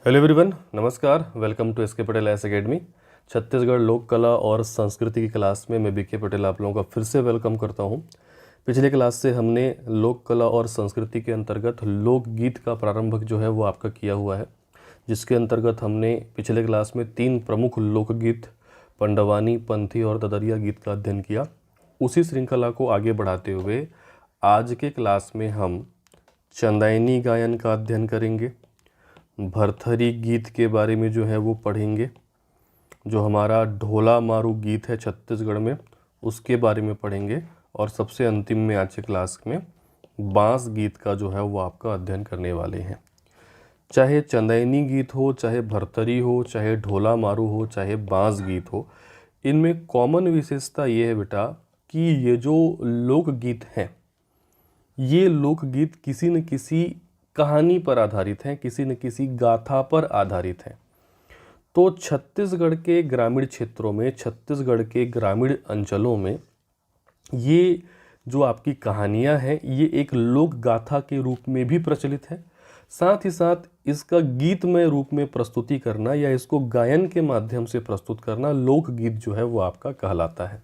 Hello everyone, नमस्कार। Welcome to SK Patel एस academy. Chhattisgarh लोक कला और संस्कृति की क्लास में मैं बीके पटेल आप लोगों का फिर से वेलकम करता हूं। पिछले क्लास से हमने लोक कला और संस्कृति के अंतर्गत लोकगीत का प्रारंभ जो है वो आपका किया हुआ है, जिसके अंतर्गत हमने पिछले क्लास में 3 प्रमुख लोकगीत पंडवानी, पंथी और ददरिया गीत का अध्ययन किया। उसी श्रृंखला को आगे बढ़ाते हुए आज के क्लास में हम चंदैनी गायन का अध्ययन करेंगे, भरथरी गीत के बारे में जो है वो पढ़ेंगे, जो हमारा ढोला मारू गीत है छत्तीसगढ़ में उसके बारे में पढ़ेंगे, और सबसे अंतिम में आज के क्लास में बांस गीत का जो है वो आपका अध्ययन करने वाले हैं। चाहे चंदैनी गीत हो, चाहे भरथरी हो, चाहे ढोला मारू हो, चाहे बांस गीत हो, इनमें कॉमन विशेषता ये है बेटा कि ये जो लोकगीत हैं, ये लोकगीत किसी न किसी कहानी पर आधारित हैं, किसी न किसी गाथा पर आधारित हैं। तो छत्तीसगढ़ के ग्रामीण क्षेत्रों में, छत्तीसगढ़ के ग्रामीण अंचलों में ये जो आपकी कहानियाँ हैं, ये एक लोक गाथा के रूप में भी प्रचलित है। साथ ही साथ इसका गीतमय रूप में प्रस्तुति करना या इसको गायन के माध्यम से प्रस्तुत करना लोकगीत जो है वो आपका कहलाता है।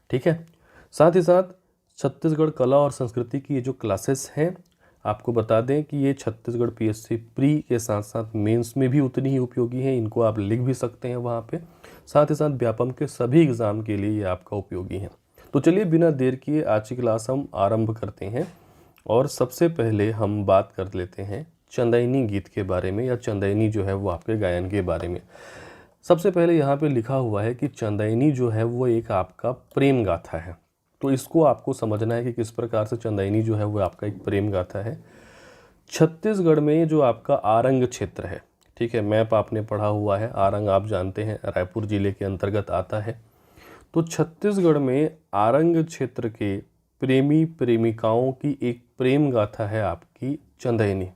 ठीक है। साथ ही साथ छत्तीसगढ़ कला और संस्कृति की ये जो क्लासेस हैं, आपको बता दें कि ये छत्तीसगढ़ पीएससी प्री के साथ साथ मेंस में भी उतनी ही उपयोगी हैं। इनको आप लिख भी सकते हैं वहाँ पे। साथ ही साथ व्यापम के सभी एग्ज़ाम के लिए ये आपका उपयोगी हैं। तो चलिए बिना देर किए आज की क्लास हम आरंभ करते हैं, और सबसे पहले हम बात कर लेते हैं चंदैनी गीत के बारे में, या चंदैनी जो है वो आपके गायन के बारे में। सबसे पहले यहाँ पे लिखा हुआ है कि चंदैनी जो है वो एक आपका प्रेम गाथा है। तो इसको आपको समझना है कि किस प्रकार से चंदैनी जो है वो आपका एक प्रेम गाथा है। छत्तीसगढ़ में जो आपका आरंग क्षेत्र है, ठीक है, मैप आपने पढ़ा हुआ है, आरंग आप जानते हैं रायपुर जिले के अंतर्गत आता है। तो छत्तीसगढ़ में आरंग क्षेत्र के प्रेमी प्रेमिकाओं की एक प्रेम गाथा है आपकी चंदैनी।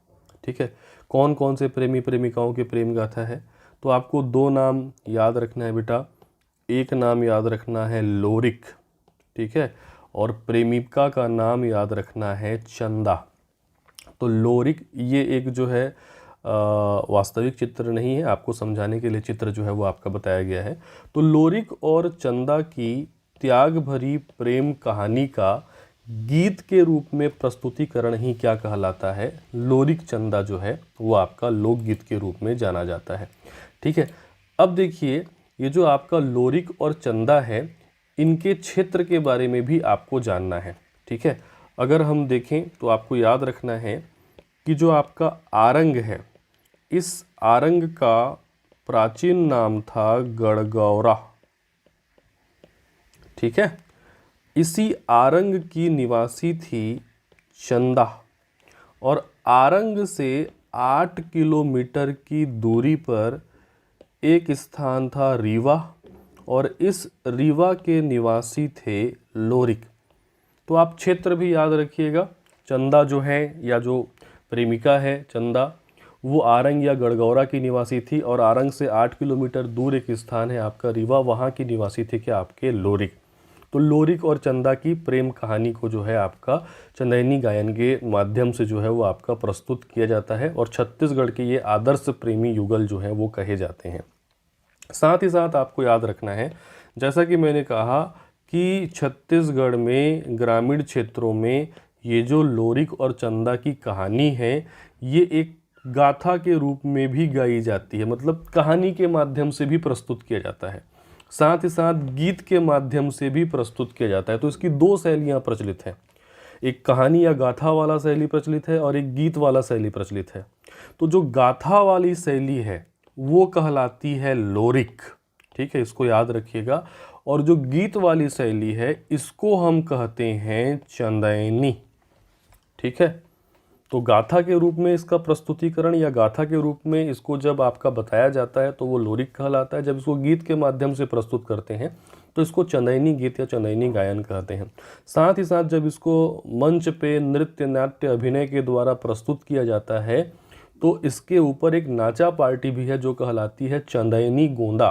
ठीक है। कौन कौन से प्रेमी प्रेमिकाओं की प्रेम गाथा है? तो आपको 2 नाम याद रखना है बेटा। एक नाम याद रखना है लोरिक, ठीक है, और प्रेमिका का नाम याद रखना है चंदा। तो लोरिक ये एक जो है वास्तविक चित्र नहीं है, आपको समझाने के लिए चित्र जो है वो आपका बताया गया है। तो लोरिक और चंदा की त्याग भरी प्रेम कहानी का गीत के रूप में प्रस्तुतिकरण ही क्या कहलाता है? लोरिक चंदा जो है वो आपका लोकगीत के रूप में जाना जाता है। ठीक है। अब देखिए, ये जो आपका लोरिक और चंदा है, इनके क्षेत्र के बारे में भी आपको जानना है। ठीक है। अगर हम देखें तो आपको याद रखना है कि जो आपका आरंग है, इस आरंग का प्राचीन नाम था गढ़गौरा। ठीक है। इसी आरंग की निवासी थी चंदा, और आरंग से 8 किलोमीटर की दूरी पर एक स्थान था रीवा, और इस रीवा के निवासी थे लोरिक। तो आप क्षेत्र भी याद रखिएगा। चंदा जो है, या जो प्रेमिका है चंदा, वो आरंग या गढ़गौरा की निवासी थी, और आरंग से 8 किलोमीटर दूर एक स्थान है आपका रीवा, वहाँ की निवासी थे क्या आपके लोरिक। तो लोरिक और चंदा की प्रेम कहानी को जो है आपका चंदैनी गायन के माध्यम से जो है वो आपका प्रस्तुत किया जाता है, और छत्तीसगढ़ के ये आदर्श प्रेमी युगल जो हैं वो कहे जाते हैं। साथ ही साथ आपको याद रखना है, जैसा कि मैंने कहा कि छत्तीसगढ़ में ग्रामीण क्षेत्रों में ये जो लोरिक और चंदा की कहानी है, ये एक गाथा के रूप में भी गाई जाती है, मतलब कहानी के माध्यम से भी प्रस्तुत किया जाता है, साथ ही साथ गीत के माध्यम से भी प्रस्तुत किया जाता है। तो इसकी 2 शैलियाँ प्रचलित हैं, एक कहानी या गाथा वाला शैली प्रचलित है, और एक गीत वाला शैली प्रचलित है। तो जो गाथा वाली शैली है वो कहलाती है लोरिक। ठीक है, इसको याद रखिएगा। और जो गीत वाली शैली है, इसको हम कहते हैं चंदैनी। ठीक है। तो गाथा के रूप में इसका प्रस्तुतिकरण या गाथा के रूप में इसको जब आपका बताया जाता है तो वो लोरिक कहलाता है। जब इसको गीत के माध्यम से प्रस्तुत करते हैं तो इसको चंदैनी गीत या चंदैनी गायन कहते हैं। साथ ही साथ जब इसको मंच पे नृत्य नाट्य अभिनय के द्वारा प्रस्तुत किया जाता है तो इसके ऊपर एक नाचा पार्टी भी है जो कहलाती है चंदैनी गोंदा,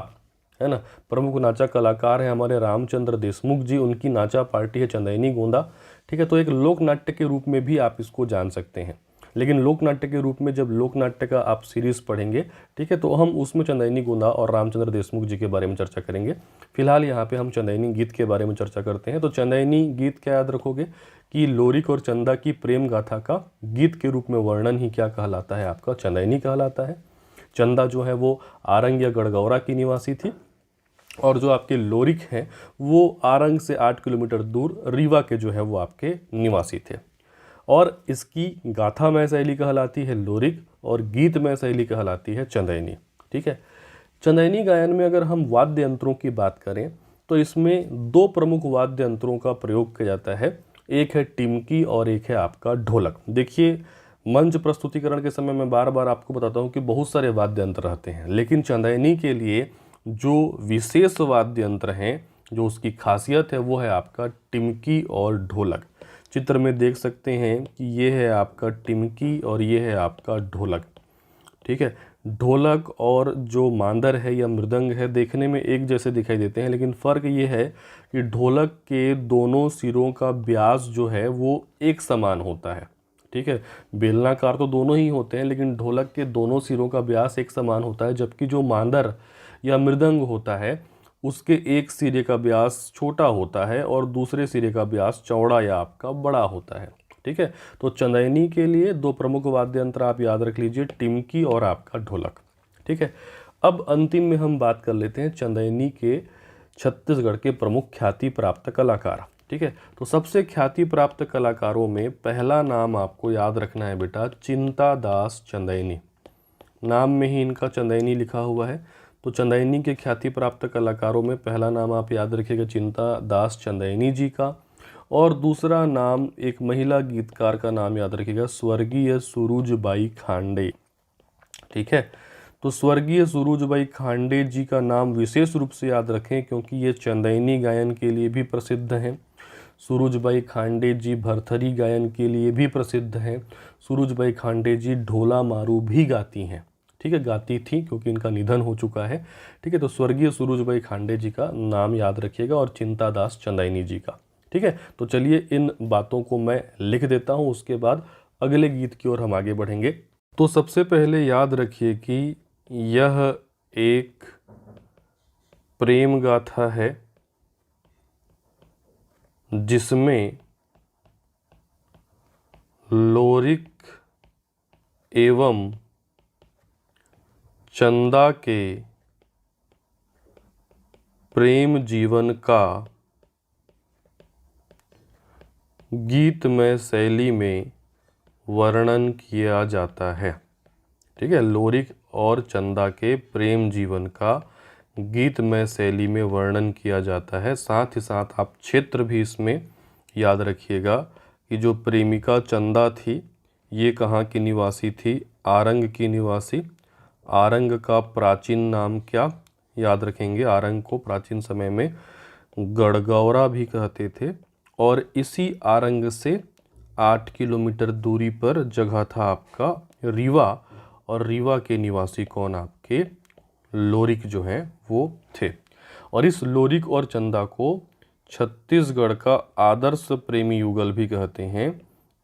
है ना। प्रमुख नाचा कलाकार हैं हमारे रामचंद्र देशमुख जी, उनकी नाचा पार्टी है चंदैनी गोंदा। ठीक है। तो एक लोक नाट्य के रूप में भी आप इसको जान सकते हैं। लेकिन लोक नाट्य के रूप में जब लोक नाट्य का आप सीरीज़ पढ़ेंगे, ठीक है, तो हम उसमें चंदैनी गोंदा और रामचंद्र देशमुख जी के बारे में चर्चा करेंगे। फिलहाल यहाँ पे हम चंदैनी गीत के बारे में चर्चा करते हैं। तो चंदैनी गीत क्या याद रखोगे कि लोरिक और चंदा की प्रेम गाथा का गीत के रूप में वर्णन ही क्या कहलाता है, आपका चंदैनी कहलाता है। चंदा जो है वो आरंग या गढ़गौरा की निवासी थी, और जो आपके लोरिक हैं वो आरंग से 8 किलोमीटर दूर रीवा के जो है वो आपके निवासी थे। और इसकी गाथामय शैली कहलाती है लोरिक और गीतमय शैली कहलाती है चंदैनी। ठीक है, चंदैनी गायन में अगर हम वाद्य यंत्रों की बात करें तो इसमें दो प्रमुख वाद्य यंत्रों का प्रयोग किया जाता है, एक है टिमकी और एक है आपका ढोलक। देखिए, मंच प्रस्तुतिकरण के समय मैं बार बार आपको बताता हूँ कि बहुत सारे वाद्य यंत्र रहते हैं, लेकिन चंदैनी के लिए जो विशेष वाद्य यंत्र हैं, जो उसकी खासियत है, वो है आपका टिमकी और ढोलक। चित्र में देख सकते हैं कि ये है आपका टिमकी और ये है आपका ढोलक। ठीक है, ढोलक और जो मांदर है या मृदंग है देखने में एक जैसे दिखाई देते हैं, लेकिन फ़र्क ये है कि ढोलक के दोनों सिरों का व्यास जो है वो एक समान होता है। ठीक है, बेलनाकार तो दोनों ही होते हैं, लेकिन ढोलक के दोनों सिरों का व्यास एक समान होता है, जबकि जो मांदर या मृदंग होता है उसके एक सिरे का व्यास छोटा होता है और दूसरे सिरे का व्यास चौड़ा या आपका बड़ा होता है। ठीक है, तो चंदैनी के लिए दो प्रमुख वाद्य यंत्र आप याद रख लीजिए, टिमकी और आपका ढोलक। ठीक है, अब अंतिम में हम बात कर लेते हैं चंदैनी के छत्तीसगढ़ के प्रमुख ख्याति प्राप्त कलाकार। ठीक है, तो सबसे ख्याति प्राप्त कलाकारों में पहला नाम आपको याद रखना है बेटा, चिंता दास चंदैनी। नाम में ही इनका चंदैनी लिखा हुआ है, तो चंदैनी के ख्याति प्राप्त कलाकारों में पहला नाम आप याद रखिएगा चिंता दास चंदैनी जी का, और दूसरा नाम एक महिला गीतकार का नाम याद रखिएगा, स्वर्गीय सुरुजबाई खांडे। ठीक है, तो स्वर्गीय सुरुजबाई खांडे जी का नाम विशेष रूप से याद रखें क्योंकि ये चंदैनी गायन के लिए भी प्रसिद्ध हैं। सुरुजबाई खांडे जी भरथरी गायन के लिए भी प्रसिद्ध हैं। सुरुजबाई खांडे जी ढोला मारू भी गाती हैं। ठीक है, गाती थी क्योंकि इनका निधन हो चुका है। ठीक है, तो स्वर्गीय सुरुजबाई खांडे जी का नाम याद रखिएगा और चिंतादास चंदैनी जी का। ठीक है, तो चलिए इन बातों को मैं लिख देता हूँ, उसके बाद अगले गीत की ओर हम आगे बढ़ेंगे। तो सबसे पहले याद रखिए कि यह एक प्रेम गाथा है जिसमें लोरिक एवं चंदा के प्रेम जीवन का गीतमय शैली में वर्णन किया जाता है। ठीक है, लोरिक और चंदा के प्रेम जीवन का गीतमय शैली में वर्णन किया जाता है। साथ ही साथ आप क्षेत्र भी इसमें याद रखिएगा कि जो प्रेमिका चंदा थी ये कहाँ की निवासी थी, आरंग की निवासी। आरंग का प्राचीन नाम क्या याद रखेंगे, आरंग को प्राचीन समय में गढ़गौरा भी कहते थे, और इसी आरंग से 8 किलोमीटर दूरी पर जगह था आपका रीवा, और रीवा के निवासी कौन, आपके लोरिक जो हैं वो थे। और इस लोरिक और चंदा को छत्तीसगढ़ का आदर्श प्रेमी युगल भी कहते हैं,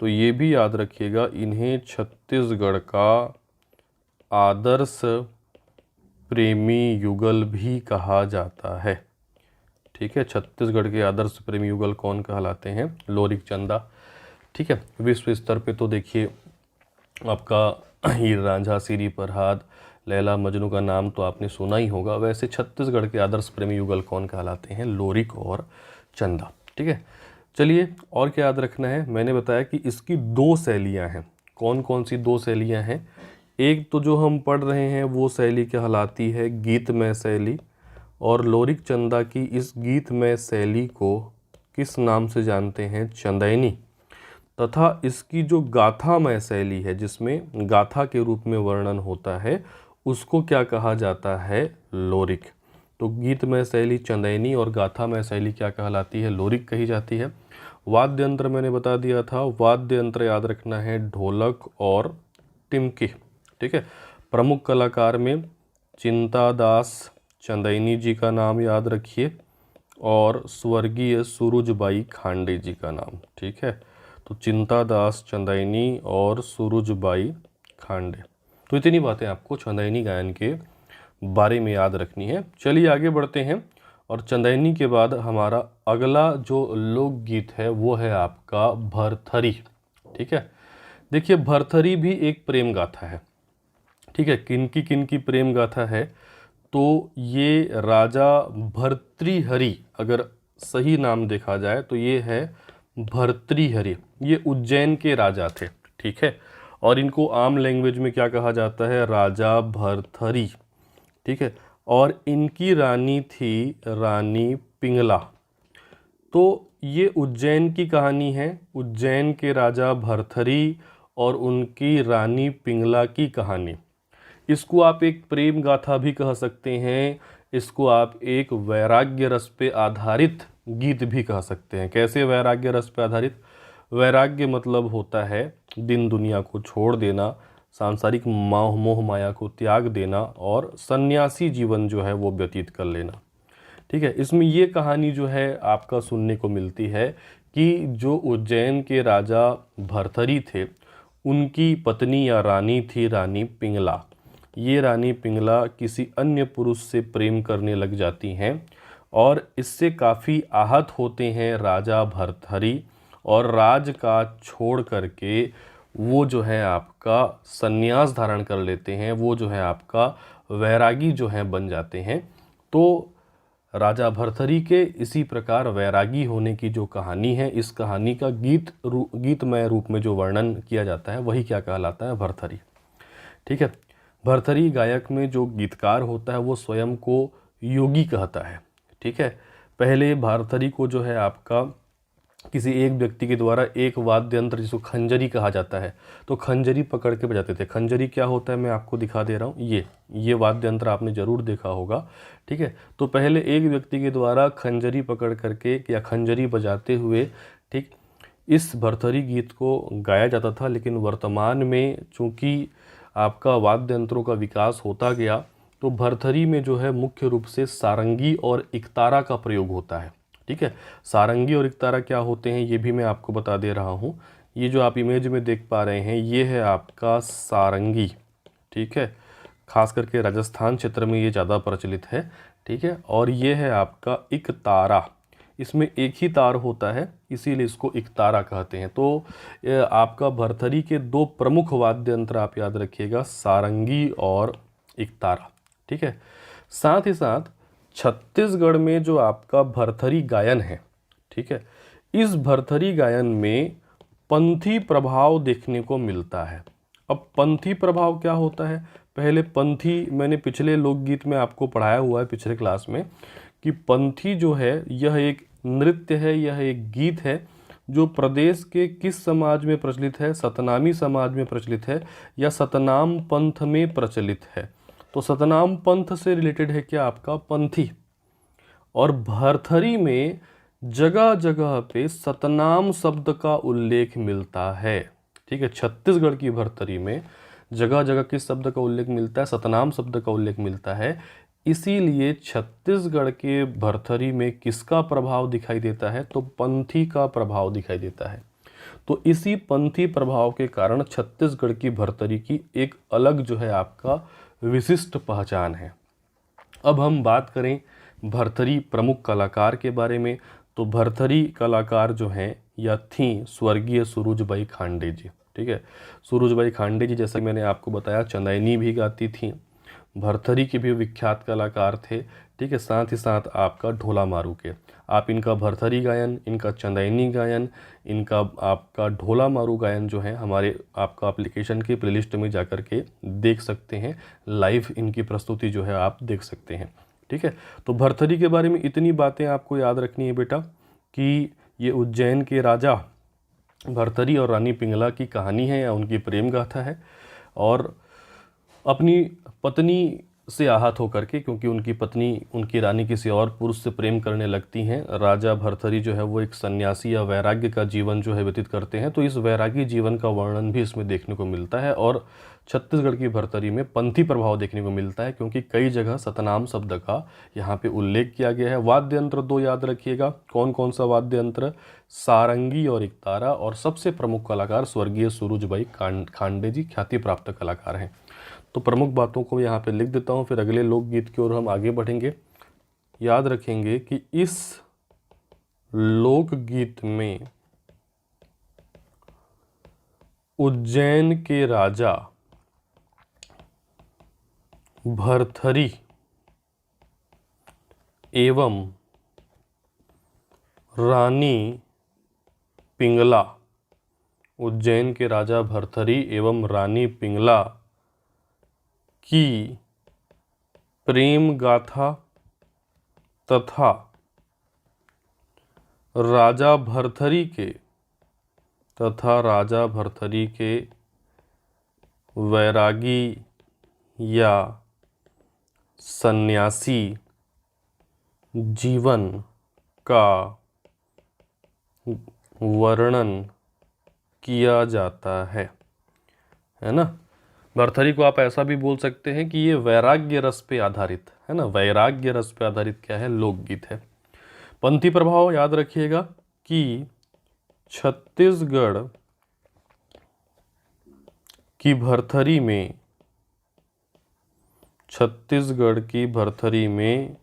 तो ये भी याद रखिएगा, इन्हें छत्तीसगढ़ का आदर्श प्रेमी युगल भी कहा जाता है। ठीक है, छत्तीसगढ़ के आदर्श प्रेमी युगल कौन कहलाते हैं, लोरिक चंदा। ठीक है, विश्व स्तर पे तो देखिए आपका हीर रांझा, सीरी फरहाद, लैला मजनू का नाम तो आपने सुना ही होगा। वैसे छत्तीसगढ़ के आदर्श प्रेमी युगल कौन कहलाते हैं, लोरिक और चंदा। ठीक है, चलिए और क्या याद रखना है, मैंने बताया कि इसकी दो शैलियाँ हैं। कौन कौन सी दो शैलियाँ हैं, एक तो जो हम पढ़ रहे हैं वो शैली कहलाती है गीतमय शैली, और लोरिक चंदा की इस गीतमय शैली को किस नाम से जानते हैं, चंदैनी। तथा इसकी जो गाथामय शैली है जिसमें गाथा के रूप में वर्णन होता है उसको क्या कहा जाता है, लोरिक। तो गीतमय शैली चंदैनी और गाथामय शैली क्या कहलाती है, लोरिक कही जाती है। वाद्य यंत्र मैंने बता दिया था, वाद्य यंत्र याद रखना है ढोलक और टिमकी। ठीक है, प्रमुख कलाकार में चिंतादास चंदैनी जी का नाम याद रखिए और स्वर्गीय सुरुजबाई खांडे जी का नाम। ठीक है, तो तो चिंतादास चंदैनी और सूरजबाई खांडे। तो इतनी बातें आपको चंदैनी गायन के बारे में याद रखनी है। चलिए आगे बढ़ते हैं, और चंदैनी के बाद हमारा अगला जो लोकगीत है वो है आपका भरथरी। ठीक है, देखिए भरथरी भी एक प्रेम गाथा है। ठीक है, किनकी प्रेम गाथा है, तो ये राजा भर्तृहरि, अगर सही नाम देखा जाए तो ये है भर्तृहरि। ये उज्जैन के राजा थे। ठीक है, और इनको आम लैंग्वेज में क्या कहा जाता है, राजा भर्तृहरि। ठीक है, और इनकी रानी थी रानी पिंगला। तो ये उज्जैन की कहानी है, उज्जैन के राजा भर्तृहरि और उनकी रानी पिंगला की कहानी। इसको आप एक प्रेम गाथा भी कह सकते हैं, इसको आप एक वैराग्य रस पे आधारित गीत भी कह सकते हैं। कैसे वैराग्य रस पे आधारित? वैराग्य मतलब होता है दिन दुनिया को छोड़ देना, सांसारिक मोह माया को त्याग देना और सन्यासी जीवन जो है वो व्यतीत कर लेना। ठीक है, इसमें ये कहानी जो है आपका सुनने को मिलती है कि जो उज्जैन के राजा भर्तृहरि थे, उनकी पत्नी या रानी थी रानी पिंगला। ये रानी पिंगला किसी अन्य पुरुष से प्रेम करने लग जाती हैं और इससे काफ़ी आहत होते हैं राजा भर्तृहरि, और राज का छोड़ करके वो जो है आपका संन्यास धारण कर लेते हैं, वो जो है आपका वैरागी जो है बन जाते हैं। तो राजा भर्तृहरि के इसी प्रकार वैरागी होने की जो कहानी है, इस कहानी का गीतमय रूप में जो वर्णन किया जाता है वही क्या कहलाता है, भर्तृहरि। ठीक है, भर्तृहरि गायक में जो गीतकार होता है वो स्वयं को योगी कहता है। ठीक है, पहले भर्तृहरि को जो है आपका किसी एक व्यक्ति के द्वारा एक वाद्य यंत्र जिसको खंजरी कहा जाता है, तो खंजरी पकड़ के बजाते थे। खंजरी क्या होता है मैं आपको दिखा दे रहा हूँ, ये वाद्य यंत्र आपने ज़रूर देखा होगा। ठीक है, तो पहले एक व्यक्ति के द्वारा खंजरी पकड़ करके या खंजरी बजाते हुए ठीक इस भर्तृहरि गीत को गाया जाता था। लेकिन वर्तमान में चूँकि आपका वाद्य यंत्रों का विकास होता गया, तो भर्तृहरि में जो है मुख्य रूप से सारंगी और इकतारा का प्रयोग होता है। ठीक है, सारंगी और इकतारा क्या होते हैं ये भी मैं आपको बता दे रहा हूँ। ये जो आप इमेज में देख पा रहे हैं ये है आपका सारंगी। ठीक है, खास करके राजस्थान क्षेत्र में ये ज़्यादा प्रचलित है। ठीक है, और ये है आपका इकतारा, इसमें एक ही तार होता है इसीलिए इसको इकतारा कहते हैं। तो आपका भर्तृहरि के दो प्रमुख वाद्य यंत्र आप याद रखिएगा, सारंगी और इकतारा। ठीक है, साथ ही साथ छत्तीसगढ़ में जो आपका भर्तृहरि गायन है, ठीक है, इस भर्तृहरि गायन में पंथी प्रभाव देखने को मिलता है। अब पंथी प्रभाव क्या होता है? पहले पंथी मैंने पिछले लोकगीत में आपको पढ़ाया हुआ है पिछले क्लास में कि पंथी जो है यह एक नृत्य है, यह एक गीत है जो प्रदेश के किस समाज में प्रचलित है, सतनामी समाज में प्रचलित है या सतनाम पंथ में प्रचलित है। तो सतनाम पंथ से रिलेटेड है क्या आपका पंथी, और भर्तृहरि में जगह जगह पे सतनाम शब्द का उल्लेख मिलता है। ठीक है, छत्तीसगढ़ की भर्तृहरि में जगह जगह किस शब्द का उल्लेख मिलता है, सतनाम शब्द का उल्लेख मिलता है। इसीलिए छत्तीसगढ़ के भर्तृहरि में किसका प्रभाव दिखाई देता है, तो पंथी का प्रभाव दिखाई देता है। तो इसी पंथी प्रभाव के कारण छत्तीसगढ़ की भर्तृहरि की एक अलग जो है आपका विशिष्ट पहचान है। अब हम बात करें भर्तृहरि प्रमुख कलाकार के बारे में, तो भर्तृहरि कलाकार जो हैं या थीं स्वर्गीय सूरजबाई खांडे जी। ठीक है, सूरजबाई खांडे जी जैसा मैंने आपको बताया चंदैनी भी गाती थीं, भर्तृहरि के भी विख्यात कलाकार थे। ठीक है, साथ ही साथ आपका ढोला मारू के, आप इनका भर्तृहरि गायन, इनका चंदैनी गायन, इनका आपका ढोला मारू गायन जो है हमारे आपका एप्लीकेशन की प्लेलिस्ट में जाकर के देख सकते हैं। लाइव इनकी प्रस्तुति जो है आप देख सकते हैं। ठीक है, तो भर्तृहरि के बारे में इतनी बातें आपको याद रखनी है बेटा कि ये उज्जैन के राजा भर्तृहरि और रानी पिंगला की कहानी है या उनकी प्रेम गाथा है, और अपनी पत्नी से आहत होकर के, क्योंकि उनकी पत्नी उनकी रानी किसी और पुरुष से प्रेम करने लगती हैं। राजा भर्तरी जो है वो एक सन्यासी या वैराग्य का जीवन जो है व्यतीत करते हैं, तो इस वैरागी जीवन का वर्णन भी इसमें देखने को मिलता है। और छत्तीसगढ़ की भर्तरी में पंथी प्रभाव देखने को मिलता है, क्योंकि कई जगह सतनाम शब्द का यहाँ पे उल्लेख किया गया है। वाद्य यंत्र दो याद रखिएगा, कौन कौन सा वाद्य यंत्र, सारंगी और एकतारा। और सबसे प्रमुख कलाकार स्वर्गीय सूरजबाई खांडे जी ख्याति प्राप्त कलाकार हैं। तो प्रमुख बातों को यहाँ पे लिख देता हूँ, फिर अगले लोकगीत की ओर हम आगे बढ़ेंगे। याद रखेंगे कि इस लोकगीत में उज्जैन के राजा भर्तरी एवं रानी पिंगला, उज्जैन के राजा भर्तरी एवं रानी पिंगला की प्रेम गाथा तथा राजा भर्तरी के वैरागी या सन्यासी जीवन का वर्णन किया जाता है ना। भर्तरी को आप ऐसा भी बोल सकते हैं कि ये वैराग्य रस पे आधारित है ना, वैराग्य रस पे आधारित क्या है, लोकगीत है। पंथी प्रभाव याद रखिएगा कि छत्तीसगढ़ की भर्तरी में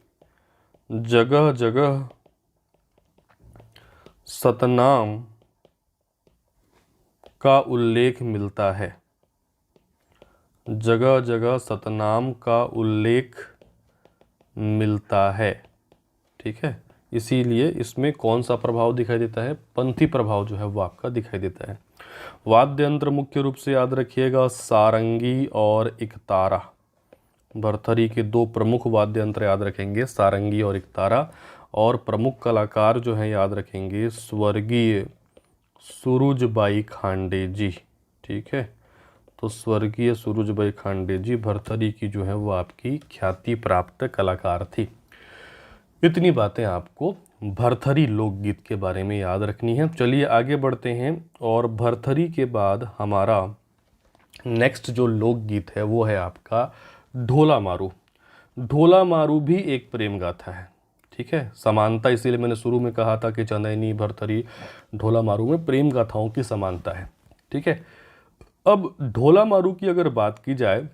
जगह जगह सतनाम का उल्लेख मिलता है, जगह जगह सतनाम का उल्लेख मिलता है। ठीक है, इसीलिए इसमें कौन सा प्रभाव दिखाई देता है, पंथी प्रभाव जो है वो आपका दिखाई देता है। वाद्य यंत्र मुख्य रूप से याद रखिएगा सारंगी और एकतारा। भर्तरी के दो प्रमुख वाद्य यंत्र याद रखेंगे, सारंगी और एकतारा। और प्रमुख कलाकार जो है याद रखेंगे स्वर्गीय सूरजबाई खांडे जी। ठीक है, तो स्वर्गीय सूरजबाई खांडे जी भर्तरी की जो है वो आपकी ख्याति प्राप्त कलाकार थी। इतनी बातें आपको भर्तरी लोकगीत के बारे में याद रखनी है। चलिए आगे बढ़ते हैं, और भर्तरी के बाद हमारा नेक्स्ट जो लोकगीत है वो है आपका ढोला मारू। ढोला मारू भी एक प्रेम गाथा है। ठीक है, समानता इसीलिए मैंने शुरू में कहा था कि चंदैनी, भर्तरी, ढोला मारू में प्रेम गाथाओं की समानता है। ठीक है, अब ढोला मारू की अगर बात की जाए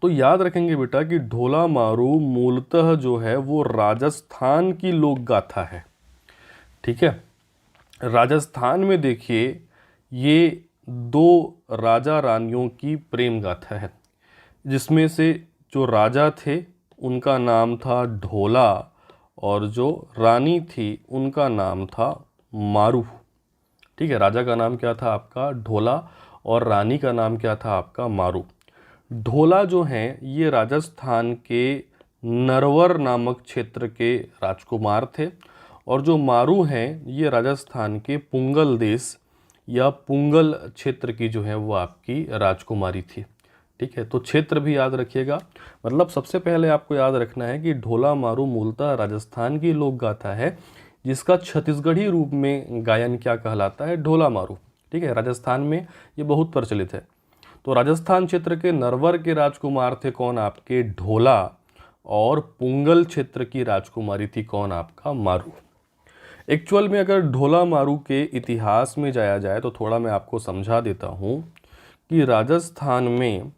तो याद रखेंगे बेटा कि ढोला मारू मूलतः जो है वो राजस्थान की लोक गाथा है। ठीक है, राजस्थान में देखिए ये दो राजा रानियों की प्रेम गाथा है, जिसमें से जो राजा थे उनका नाम था ढोला और जो रानी थी उनका नाम था मारू। ठीक है, राजा का नाम क्या था आपका ढोला और रानी का नाम क्या था आपका मारू। ढोला जो हैं ये राजस्थान के नरवर नामक क्षेत्र के राजकुमार थे, और जो मारू हैं ये राजस्थान के पुंगल देश या पुंगल क्षेत्र की जो है वो आपकी राजकुमारी थी। ठीक है, तो क्षेत्र भी याद रखिएगा। मतलब सबसे पहले आपको याद रखना है कि ढोला मारू मूलतः राजस्थान की लोक गाथा है, जिसका छत्तीसगढ़ी रूप में गायन क्या कहलाता है, ढोला मारू। ठीक है, राजस्थान में ये बहुत प्रचलित है। तो राजस्थान क्षेत्र के नरवर के राजकुमार थे कौन आपके ढोला, और पुंगल क्षेत्र की राजकुमारी थी कौन आपका मारू। एक्चुअल में अगर ढोला मारू के इतिहास में जाया जाए तो थोड़ा मैं आपको समझा देता हूँ कि राजस्थान में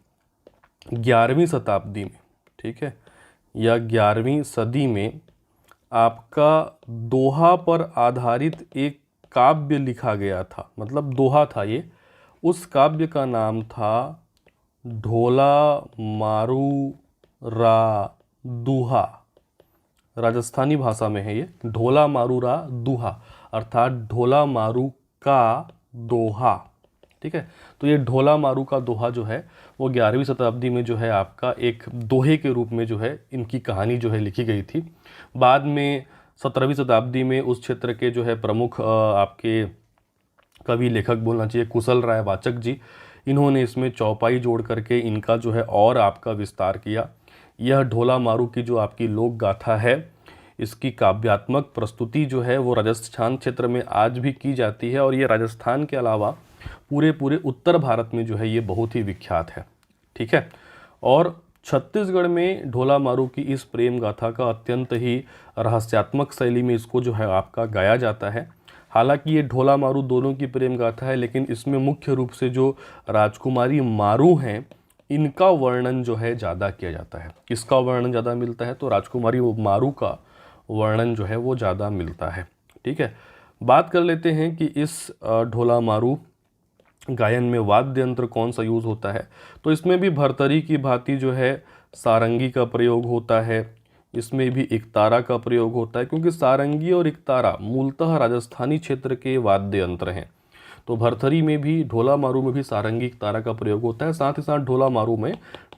11वीं शताब्दी में, ठीक है, या 11वीं सदी में आपका दोहा पर आधारित एक काव्य लिखा गया था, मतलब दोहा था ये। उस काव्य का नाम था ढोला मारू रा दूहा। राजस्थानी भाषा में है ये, ढोला मारू रा दूहा, अर्थात ढोला मारू का दोहा। ठीक है, तो ये ढोला मारू का दोहा जो है वो 11वीं शताब्दी में जो है आपका एक दोहे के रूप में जो है इनकी कहानी जो है लिखी गई थी। बाद में 17वीं शताब्दी में उस क्षेत्र के जो है प्रमुख आपके कवि लेखक बोलना चाहिए कुशल राय वाचक जी, इन्होंने इसमें चौपाई जोड़ करके इनका जो है और आपका विस्तार किया। यह ढोला मारू की जो आपकी लोक गाथा है, इसकी काव्यात्मक प्रस्तुति जो है वो राजस्थान क्षेत्र में आज भी की जाती है और ये राजस्थान के अलावा पूरे उत्तर भारत में जो है ये बहुत ही विख्यात है। ठीक है, और छत्तीसगढ़ में ढोला मारू की इस प्रेम गाथा का अत्यंत ही रहस्यात्मक शैली में इसको जो है आपका गाया जाता है। हालांकि ये ढोला मारू दोनों की प्रेम गाथा है, लेकिन इसमें मुख्य रूप से जो राजकुमारी मारू हैं इनका वर्णन जो है ज़्यादा किया जाता है। किसका वर्णन ज़्यादा मिलता है? तो राजकुमारी मारू का वर्णन जो है वो ज़्यादा मिलता है। ठीक है, बात कर लेते हैं कि इस ढोला मारू गायन में वाद्य यंत्र कौन सा यूज़ होता है। तो इसमें भी भरतरी की भांति जो है सारंगी का प्रयोग होता है, इसमें भी एकतारा का प्रयोग होता है, क्योंकि सारंगी और एकतारा मूलतः राजस्थानी क्षेत्र के वाद्य यंत्र हैं। तो भरथरी में भी, ढोला मारू में भी सारंगी एकतारा का प्रयोग होता है। साथ ही साथ ढोला मारू में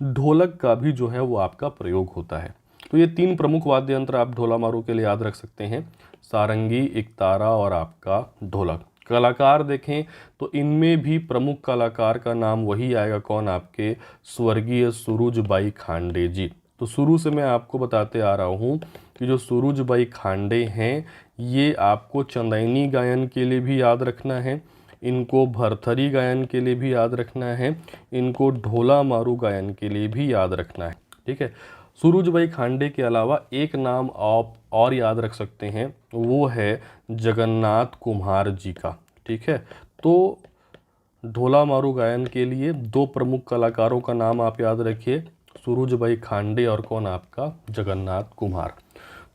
ढोलक का भी जो है वो आपका प्रयोग होता है। तो ये तीन प्रमुख वाद्य यंत्र आप ढोला मारू के लिए याद रख सकते हैं, सारंगी, एकतारा और आपका ढोलक। कलाकार देखें तो इनमें भी प्रमुख कलाकार का नाम वही आएगा, कौन? आपके स्वर्गीय सुरुजबाई खांडे जी। तो शुरू से मैं आपको बताते आ रहा हूँ कि जो सुरुजबाई खांडे हैं ये आपको चंदैनी गायन के लिए भी याद रखना है, इनको भरथरी गायन के लिए भी याद रखना है, इनको ढोला मारू गायन के लिए भी याद रखना है। ठीक है, सुरुजबाई खांडे के अलावा एक नाम आप और याद रख सकते हैं, वो है जगन्नाथ कुम्हार जी का। ठीक है, तो ढोला मारू गायन के लिए दो प्रमुख कलाकारों का नाम आप याद रखिए, सुरुजबाई खांडे और कौन? आपका जगन्नाथ कुम्हार।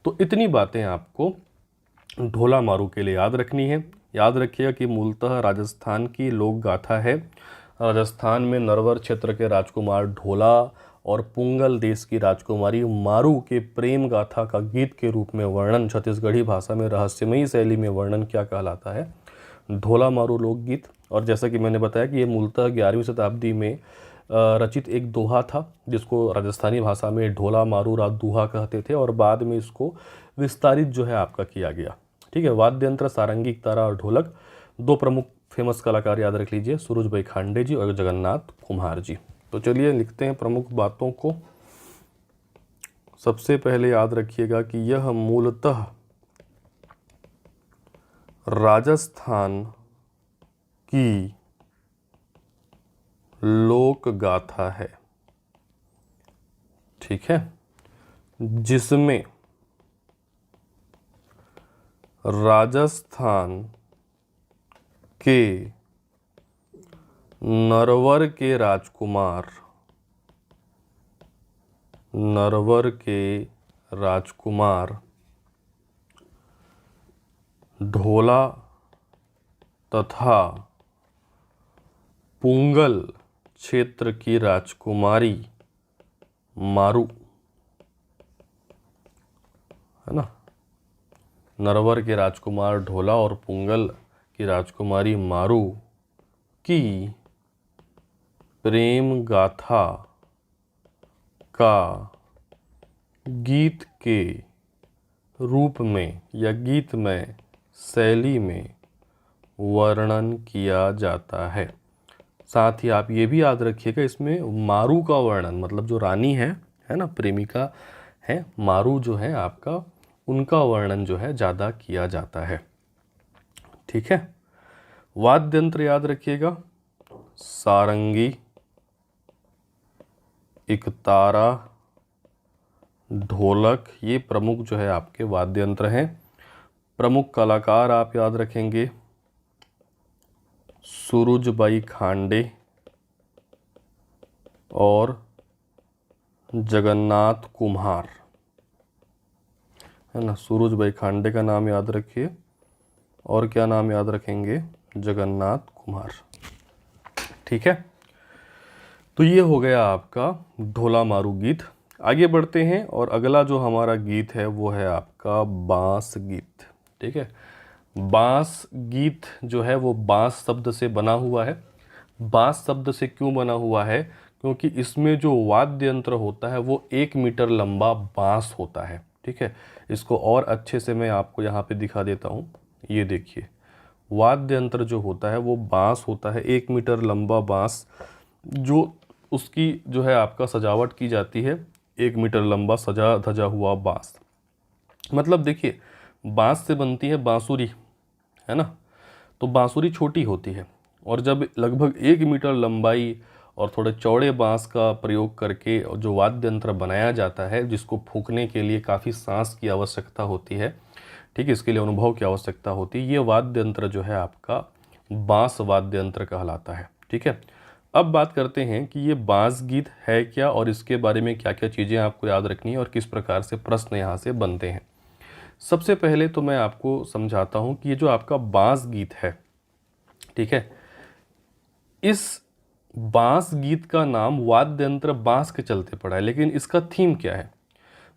तो इतनी बातें आपको ढोला मारू के लिए याद रखनी है। याद रखिएगा कि मूलतः राजस्थान की लोक गाथा है। राजस्थान में नरवर क्षेत्र के राजकुमार ढोला और पुंगल देश की राजकुमारी मारू के प्रेम गाथा का गीत के रूप में वर्णन छत्तीसगढ़ी भाषा में रहस्यमयी शैली में वर्णन क्या कहलाता है? ढोला मारू लोकगीत। और जैसा कि मैंने बताया कि ये मूलतः 11वीं शताब्दी में रचित एक दोहा था, जिसको राजस्थानी भाषा में ढोला मारू रात दोहा कहते थे, और बाद में इसको विस्तारित जो है आपका किया गया। ठीक है, वाद्य यंत्र सारंगी, एकतारा और ढोलक, दो प्रमुख फेमस कलाकार याद रख लीजिए, सुरुजबाई खांडे जी और जगन्नाथ कुम्हार जी। तो चलिए लिखते हैं प्रमुख बातों को। सबसे पहले याद रखिएगा कि यह मूलतः राजस्थान की लोक गाथा है। ठीक है, जिसमें राजस्थान के नरवर के राजकुमार ढोला तथा पुंगल क्षेत्र की राजकुमारी मारू, है ना, नरवर के राजकुमार ढोला और पुंगल की राजकुमारी मारू की प्रेम गाथा का गीत के रूप में या गीतमय शैली में वर्णन किया जाता है। साथ ही आप ये भी याद रखिएगा, इसमें मारू का वर्णन, मतलब जो रानी है ना, प्रेमिका है, मारू जो है आपका, उनका वर्णन जो है ज़्यादा किया जाता है। ठीक है, वाद्य यंत्र याद रखिएगा, सारंगी, एकतारा, ढोलक, ये प्रमुख जो है आपके वाद्य यंत्र हैं। प्रमुख कलाकार आप याद रखेंगे, सुरुजबाई खांडे और जगन्नाथ कुम्हार, है ना। सुरुजबाई खांडे का नाम याद रखिए, और क्या नाम याद रखेंगे? जगन्नाथ कुम्हार। ठीक है, तो ये हो गया आपका ढोला मारू गीत। आगे बढ़ते हैं और अगला जो हमारा गीत है वो है आपका बांस गीत। ठीक है, बांस गीत जो है वो बांस शब्द से बना हुआ है। बांस शब्द से क्यों बना हुआ है? क्योंकि इसमें जो वाद्य यंत्र होता है वो 1 मीटर लंबा बांस होता है। ठीक है, इसको और अच्छे से मैं आपको यहाँ पे दिखा देता हूँ। ये देखिए, वाद्य यंत्र जो होता है वो बांस होता है, 1 मीटर लंबा बांस, जो उसकी जो है आपका सजावट की जाती है 1 मीटर लंबा सजा धजा हुआ बांस। मतलब देखिए, बांस से बनती है बांसुरी, है ना। तो बांसुरी छोटी होती है, और जब लगभग 1 मीटर लंबाई और थोड़े चौड़े बांस का प्रयोग करके जो वाद्य यंत्र बनाया जाता है, जिसको फूंकने के लिए काफ़ी सांस की आवश्यकता होती है, ठीक है, इसके लिए अनुभव की आवश्यकता होती है, ये वाद्य यंत्र जो है आपका बांस वाद्य यंत्र कहलाता है। ठीक है, अब बात करते हैं कि ये बांस गीत है क्या और इसके बारे में क्या क्या चीज़ें आपको याद रखनी है और किस प्रकार से प्रश्न यहाँ से बनते हैं। सबसे पहले तो मैं आपको समझाता हूँ कि ये जो आपका बांस गीत है, ठीक है, इस बांस गीत का नाम वाद्य यंत्र बांस के चलते पड़ा है, लेकिन इसका थीम क्या है।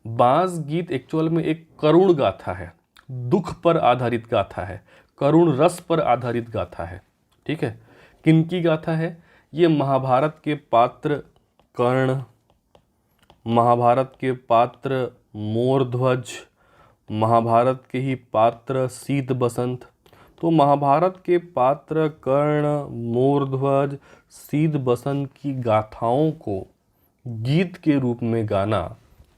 बांस गीत एक्चुअल में एक करुण गाथा है, दुख पर आधारित गाथा है, करुण रस पर आधारित गाथा है। ठीक है, किनकी गाथा है ये? महाभारत के पात्र कर्ण, महाभारत के पात्र मोरध्वज, महाभारत के ही पात्र शीत बसंत। तो महाभारत के पात्र कर्ण, मोरध्वज, शीत बसंत की गाथाओं को गीत के रूप में गाना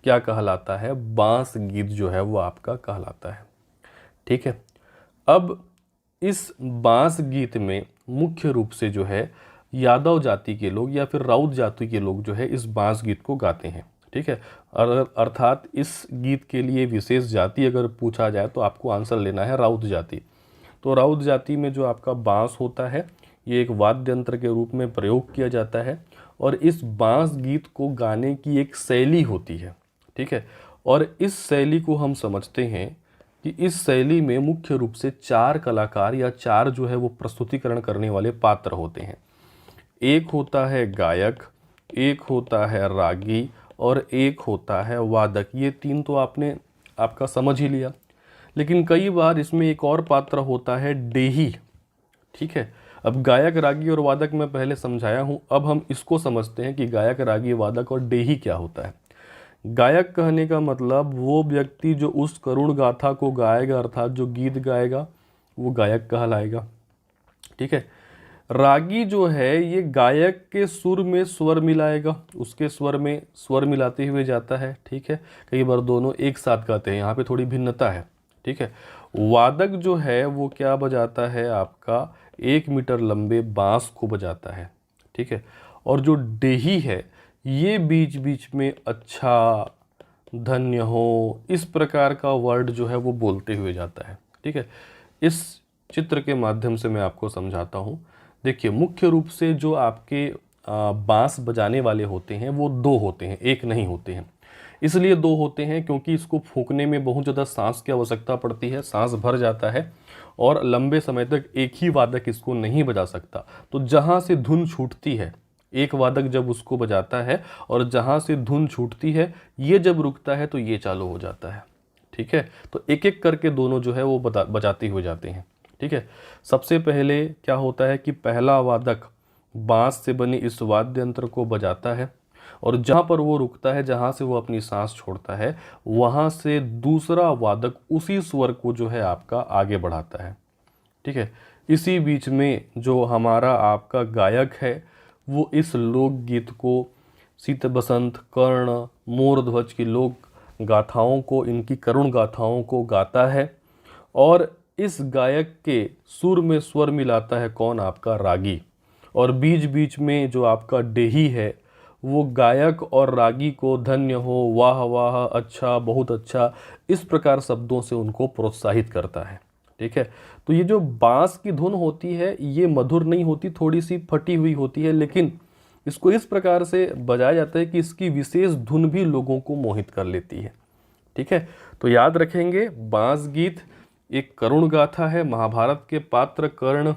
क्या कहलाता है? बांस गीत जो है वो आपका कहलाता है। ठीक है, अब इस बांस गीत में मुख्य रूप से जो है यादव जाति के लोग या फिर राउत जाति के लोग जो है इस बांस गीत को गाते हैं। ठीक है, अर्थात इस गीत के लिए विशेष जाति अगर पूछा जाए तो आपको आंसर लेना है राउत जाति। तो राउत जाति में जो आपका बांस होता है ये एक वाद्य यंत्र के रूप में प्रयोग किया जाता है, और इस बांस गीत को गाने की एक शैली होती है। ठीक है, और इस शैली को हम समझते हैं कि इस शैली में मुख्य रूप से 4 कलाकार या 4 जो है वो प्रस्तुतिकरण करने वाले पात्र होते हैं। एक होता है गायक, एक होता है रागी और एक होता है वादक। ये 3 तो आपका समझ ही लिया, लेकिन कई बार इसमें एक और पात्र होता है डेही। ठीक है, अब गायक, रागी और वादक मैं पहले समझाया हूँ, अब हम इसको समझते हैं कि गायक, रागी, वादक और डेही क्या होता है। गायक कहने का मतलब वो व्यक्ति जो उस करुण गाथा को गाएगा, अर्थात जो गीत गाएगा वो गायक कहलाएगा। ठीक है, रागी जो है ये गायक के सुर में स्वर मिलाएगा, उसके स्वर में स्वर मिलाते हुए जाता है। ठीक है, कई बार दोनों एक साथ गाते हैं, यहाँ पे थोड़ी भिन्नता है। ठीक है, वादक जो है वो क्या बजाता है? आपका 1 मीटर लंबे बांस को बजाता है। ठीक है, और जो डेही है ये बीच बीच में अच्छा, धन्य हो, इस प्रकार का वर्ड जो है वो बोलते हुए जाता है। ठीक है, इस चित्र के माध्यम से मैं आपको समझाता हूँ। देखिए, मुख्य रूप से जो आपके बांस बजाने वाले होते हैं वो 2 होते हैं, एक नहीं होते हैं। इसलिए 2 होते हैं क्योंकि इसको फूंकने में बहुत ज़्यादा सांस की आवश्यकता पड़ती है, सांस भर जाता है और लंबे समय तक एक ही वादक इसको नहीं बजा सकता। तो जहाँ से धुन छूटती है, एक वादक जब उसको बजाता है और जहाँ से धुन छूटती है ये जब रुकता है तो ये चालू हो जाता है। ठीक है, तो एक एक करके दोनों जो है वो बजाते हुए जाते हैं। ठीक है, सबसे पहले क्या होता है कि पहला वादक बांस से बनी इस वाद्य यंत्र को बजाता है, और जहाँ पर वो रुकता है, जहाँ से वो अपनी सांस छोड़ता है, वहाँ से दूसरा वादक उसी स्वर को जो है आपका आगे बढ़ाता है। ठीक है, इसी बीच में जो हमारा आपका गायक है वो इस लोकगीत को, शीत बसंत, कर्ण, मोरध्वज की लोक गाथाओं को, इनकी करुण गाथाओं को गाता है, और इस गायक के सुर में स्वर मिलाता है कौन? आपका रागी। और बीच बीच में जो आपका डेही है वो गायक और रागी को धन्य हो, वाह वाह, अच्छा, बहुत अच्छा, इस प्रकार शब्दों से उनको प्रोत्साहित करता है। ठीक है, तो ये जो बांस की धुन होती है ये मधुर नहीं होती, थोड़ी सी फटी हुई होती है, लेकिन इसको इस प्रकार से बजाया जाता है कि इसकी विशेष धुन भी लोगों को मोहित कर लेती है। ठीक है, तो याद रखेंगे, बांस गीत एक करुण गाथा है, महाभारत के पात्र कर्ण,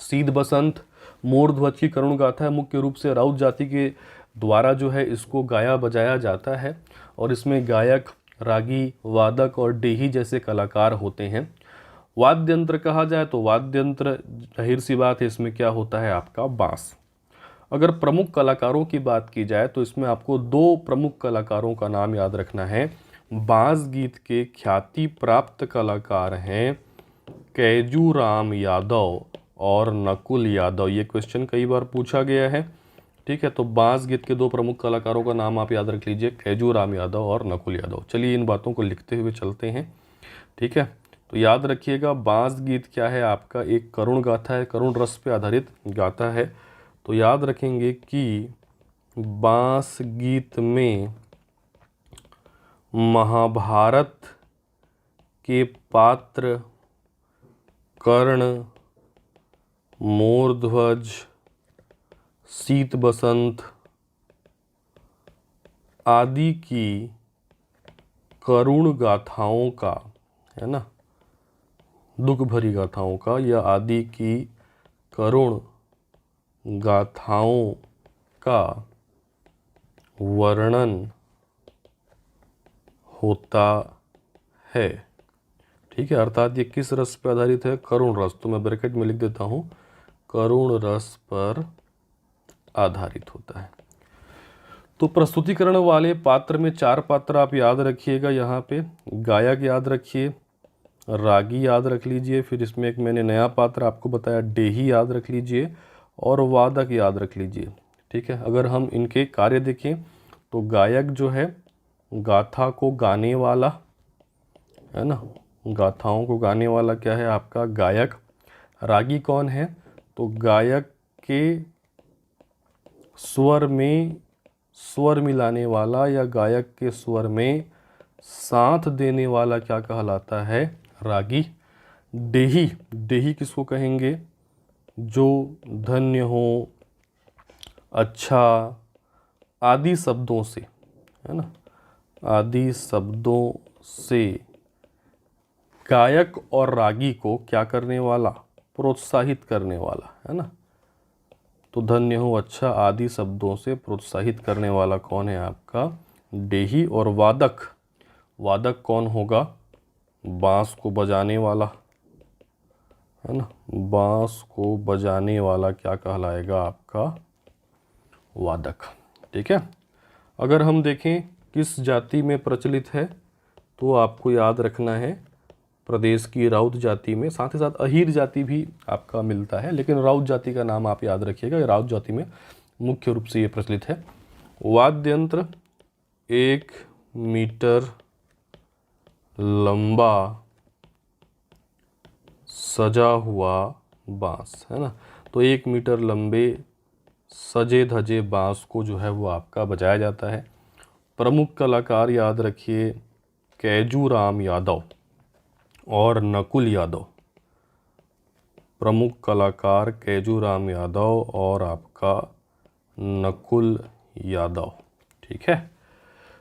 शीत बसंत, मोरध्वज की करुण गाथा है। मुख्य रूप से राउत जाति के द्वारा जो है इसको गाया बजाया जाता है, और इसमें गायक, रागी, वादक और डेही जैसे कलाकार होते हैं। वाद्य यंत्र कहा जाए तो वाद्य यंत्र, जाहिर सी बात है, इसमें क्या होता है? आपका बांस। अगर प्रमुख कलाकारों की बात की जाए तो इसमें आपको 2 प्रमुख कलाकारों का नाम याद रखना है। बांस गीत के ख्याति प्राप्त कलाकार हैं कैजू राम यादव और नकुल यादव। ये क्वेश्चन कई बार पूछा गया है, ठीक है। तो बांस गीत के दो प्रमुख कलाकारों का नाम आप याद रख लीजिए, कैजूराम यादव और नकुल यादव। चलिए इन बातों को लिखते हुए चलते हैं। ठीक है, तो याद रखिएगा बांस गीत क्या है आपका, एक करुण गाथा है, करुण रस पे आधारित गाथा है। तो याद रखेंगे कि बांस गीत में महाभारत के पात्र कर्ण, मोरध्वज, शीत बसंत आदि की करुण गाथाओं का, है ना, दुख भरी गाथाओं का या आदि की करुण गाथाओं का वर्णन होता है। ठीक है, अर्थात ये किस रस पर आधारित है, करुण रस। तो मैं ब्रैकेट में लिख देता हूँ, करुण रस पर आधारित होता है। तो प्रस्तुतिकरण वाले पात्र में 4 पात्र आप याद रखिएगा। यहाँ पे गायक याद रखिए, रागी याद रख लीजिए, फिर इसमें एक मैंने नया पात्र आपको बताया डेही याद रख लीजिए, और वादक याद रख लीजिए। ठीक है, अगर हम इनके कार्य देखें तो गायक जो है गाथा को गाने वाला, है ना, गाथाओं को गाने वाला क्या है आपका गायक। रागी कौन है, तो गायक के स्वर में स्वर मिलाने वाला या गायक के स्वर में साथ देने वाला क्या कहलाता है, रागी। डेही, डेही किसको कहेंगे, जो धन्य हो, अच्छा आदि शब्दों से, है ना, आदि शब्दों से गायक और रागी को क्या करने वाला, प्रोत्साहित करने वाला, है ना। तो धन्य हो, अच्छा आदि शब्दों से प्रोत्साहित करने वाला कौन है आपका, डेही। और वादक, वादक कौन होगा, बांस को बजाने वाला, है ना, बांस को बजाने वाला क्या कहलाएगा आपका वादक। ठीक है, अगर हम देखें किस जाति में प्रचलित है, तो आपको याद रखना है प्रदेश की राउत जाति में, साथ ही साथ अहीर जाति भी आपका मिलता है, लेकिन राउत जाति का नाम आप याद रखिएगा, राउत जाति में मुख्य रूप से ये प्रचलित है। वाद्य यंत्र 1 मीटर लंबा सजा हुआ बांस, है ना। तो 1 मीटर लंबे सजे धजे बांस को जो है वो आपका बजाया जाता है। प्रमुख कलाकार याद रखिए कैजूराम यादव और नकुल यादव। प्रमुख कलाकार कैजूराम यादव और आपका नकुल यादव। ठीक है,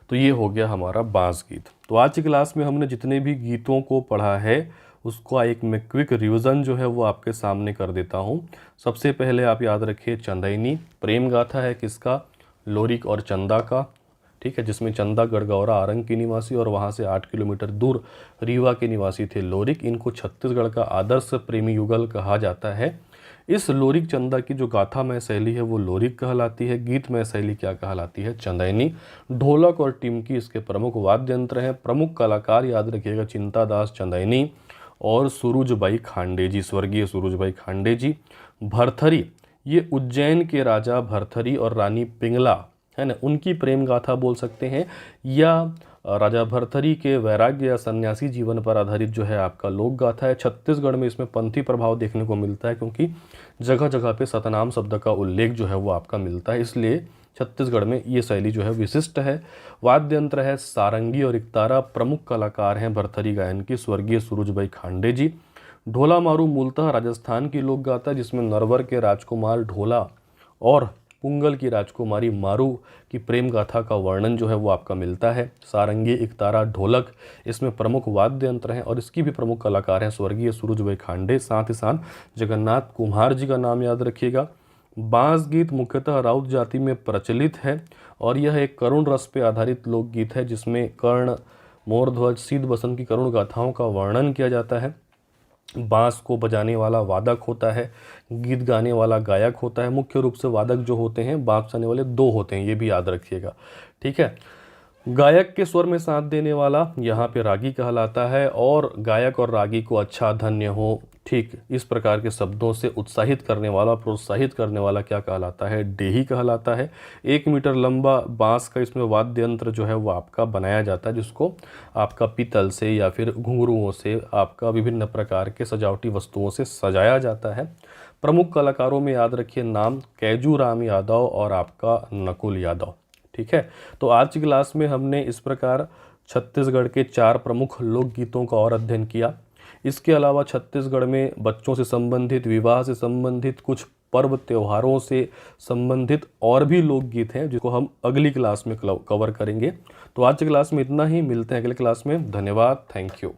तो ये हो गया हमारा बांस गीत। तो आज की क्लास में हमने जितने भी गीतों को पढ़ा है उसको एक मैं क्विक रिवीजन जो है वो आपके सामने कर देता हूँ। सबसे पहले आप याद रखिए चंदैनी, प्रेम गाथा है किसका, लोरिक और चंदा का। ठीक है, जिसमें चंदा गढ़गौरा आरंग की निवासी और वहाँ से 8 किलोमीटर दूर रीवा के निवासी थे लोरिक। इनको छत्तीसगढ़ का आदर्श प्रेमी युगल कहा जाता है। इस लोरिक चंदा की जो गाथामय शैली है वो लोरिक कहलाती है, गीतमय शैली क्या कहलाती है, चंदैनी। ढोलक और टिमकी इसके प्रमुख वाद्य यंत्र हैं। प्रमुख कलाकार याद रखिएगा चिंतादास चंदैनी और सूरजबाई खांडे जी, स्वर्गीय सूरजबाई खांडे जी। भरथरी, ये उज्जैन के राजा भरथरी और रानी पिंगला, है ना, उनकी प्रेम गाथा बोल सकते हैं, या राजा भरथरी के वैराग्य या सन्यासी जीवन पर आधारित जो है आपका लोक गाथा है। छत्तीसगढ़ में इसमें पंथी प्रभाव देखने को मिलता है, क्योंकि जगह जगह पे सतनाम शब्द का उल्लेख जो है वो आपका मिलता है, इसलिए छत्तीसगढ़ में ये शैली जो है विशिष्ट है। वाद्य यंत्र है सारंगी और इकतारा। प्रमुख कलाकार हैं भरथरी गायन की स्वर्गीय सूरजबाई खांडे जी। ढोला मारू मूलतः राजस्थान की लोक गाथा, जिसमें नरवर के राजकुमार ढोला और पुंगल की राजकुमारी मारू की प्रेम गाथा का वर्णन जो है वो आपका मिलता है। सारंगी, इकतारा, ढोलक इसमें प्रमुख वाद्य यंत्र हैं और इसकी भी प्रमुख कलाकार हैं स्वर्गीय सूरजबाई खांडे। साथ ही साथ जगन्नाथ कुम्हार जी का नाम याद रखिएगा। बांस गीत मुख्यतः राउत जाति में प्रचलित है और यह एक करुण रस पे आधारित लोकगीत है, जिसमें कर्ण, मोरध्वज, शीत बसंत की करुण गाथाओं का वर्णन किया जाता है। बांस को बजाने वाला वादक होता है, गीत गाने वाला गायक होता है। मुख्य रूप से वादक जो होते हैं, बांस बजाने वाले 2 होते हैं, ये भी याद रखिएगा। ठीक है, गायक के स्वर में साथ देने वाला यहाँ पे रागी कहलाता है, और गायक और रागी को अच्छा, धन्य हो, ठीक इस प्रकार के शब्दों से उत्साहित करने वाला, प्रोत्साहित करने वाला क्या कहलाता है? डेही कहलाता है। 1 मीटर लंबा बांस का इसमें वाद्य यंत्र जो है वो आपका बनाया जाता है, जिसको आपका पीतल से या फिर घुंघरुओं से, आपका विभिन्न प्रकार के सजावटी वस्तुओं से सजाया जाता है। प्रमुख कलाकारों में याद रखिए नाम कैजूराम यादव और आपका नकुल यादव। ठीक है, तो आज की क्लास में हमने इस प्रकार छत्तीसगढ़ के 4 प्रमुख लोकगीतों का और अध्ययन किया। इसके अलावा छत्तीसगढ़ में बच्चों से संबंधित, विवाह से संबंधित, कुछ पर्व त्योहारों से संबंधित और भी लोकगीत हैं जिसको हम अगली क्लास में कवर करेंगे। तो आज की क्लास में इतना ही, मिलते हैं अगली क्लास में। धन्यवाद, थैंक यू।